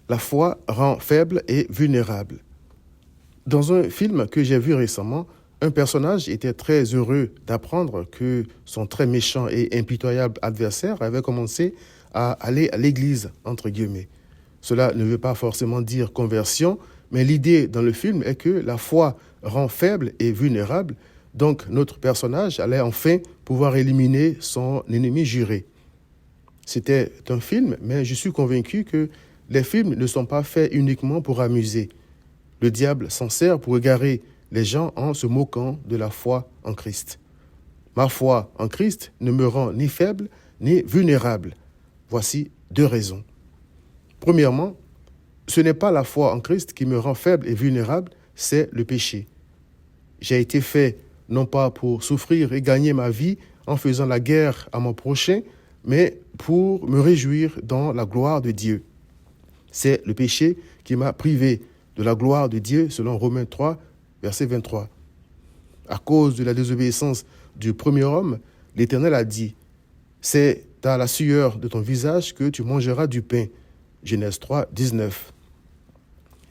La foi rend faible et vulnérable. Dans un film que j'ai vu récemment, un personnage était très heureux d'apprendre que son très méchant et impitoyable adversaire avait commencé à aller à l'église, entre guillemets. Cela ne veut pas forcément dire conversion, mais l'idée dans le film est que la foi rend faible et vulnérable, donc notre personnage allait enfin pouvoir éliminer son ennemi juré. C'était un film, mais je suis convaincu que les films ne sont pas faits uniquement pour amuser. Le diable s'en sert pour égarer les gens en se moquant de la foi en Christ. Ma foi en Christ ne me rend ni faible ni vulnérable. Voici 2 raisons. Premièrement, ce n'est pas la foi en Christ qui me rend faible et vulnérable, c'est le péché. J'ai été fait non pas pour souffrir et gagner ma vie en faisant la guerre à mon prochain, mais pour me réjouir dans la gloire de Dieu. C'est le péché qui m'a privé de la gloire de Dieu, selon Romains 3, verset 23. À cause de la désobéissance du premier homme, l'Éternel a dit, « C'est à la sueur de ton visage que tu mangeras du pain. » Genèse 3, 19.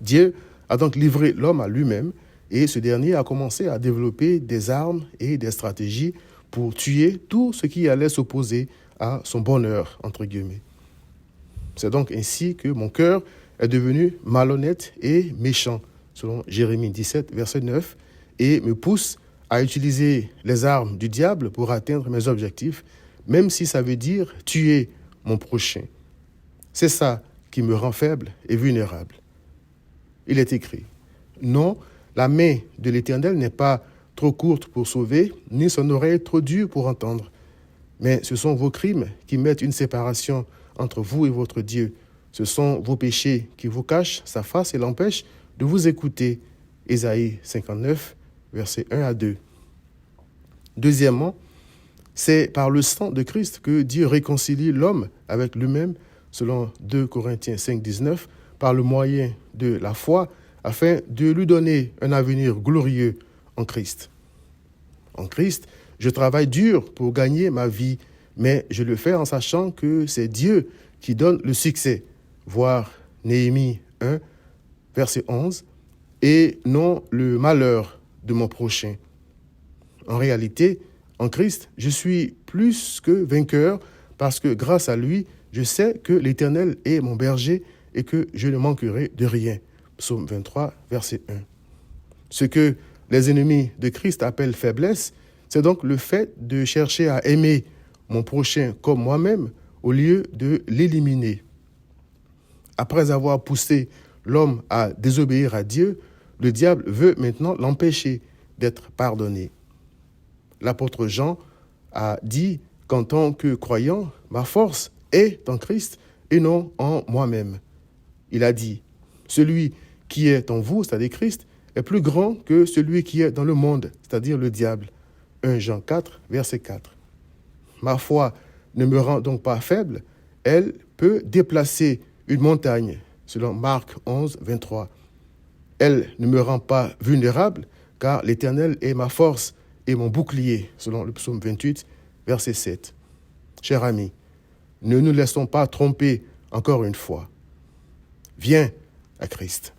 Dieu a donc livré l'homme à lui-même et ce dernier a commencé à développer des armes et des stratégies pour tuer tout ce qui allait s'opposer à son bonheur, entre guillemets. C'est donc ainsi que mon cœur est devenu malhonnête et méchant, selon Jérémie 17, verset 9, et me pousse à utiliser les armes du diable pour atteindre mes objectifs, même si ça veut dire tuer mon prochain. C'est ça qui me rend faible et vulnérable. Il est écrit, « Non, la main de l'Éternel n'est pas trop courte pour sauver, ni son oreille trop dure pour entendre. Mais ce sont vos crimes qui mettent une séparation entre vous et votre Dieu. Ce sont vos péchés qui vous cachent sa face et l'empêchent de vous écouter. » Ésaïe 59, versets 1 à 2. Deuxièmement, c'est par le sang de Christ que Dieu réconcilie l'homme avec lui-même, selon 2 Corinthiens 5, 19, par le moyen de la foi, afin de lui donner un avenir glorieux en Christ. En Christ, je travaille dur pour gagner ma vie, mais je le fais en sachant que c'est Dieu qui donne le succès, voir Néhémie 1, verset 11, et non le malheur de mon prochain. En réalité, en Christ, je suis plus que vainqueur parce que grâce à lui, je sais que l'Éternel est mon berger et que je ne manquerai de rien. Psaume 23, verset 1. Ce que les ennemis de Christ appellent faiblesse, c'est donc le fait de chercher à aimer mon prochain comme moi-même au lieu de l'éliminer. Après avoir poussé l'homme à désobéir à Dieu, le diable veut maintenant l'empêcher d'être pardonné. L'apôtre Jean a dit qu'en tant que croyant, ma force est en Christ et non en moi-même. Il a dit, celui qui est en vous, c'est-à-dire Christ, est plus grand que celui qui est dans le monde, c'est-à-dire le diable. 1 Jean 4, verset 4. Ma foi ne me rend donc pas faible, elle peut déplacer une montagne, selon Marc 11, 23. Elle ne me rend pas vulnérable, car l'Éternel est ma force et mon bouclier, selon le psaume 28, verset 7. Chers amis, ne nous laissons pas tromper encore une fois. Viens à Christ.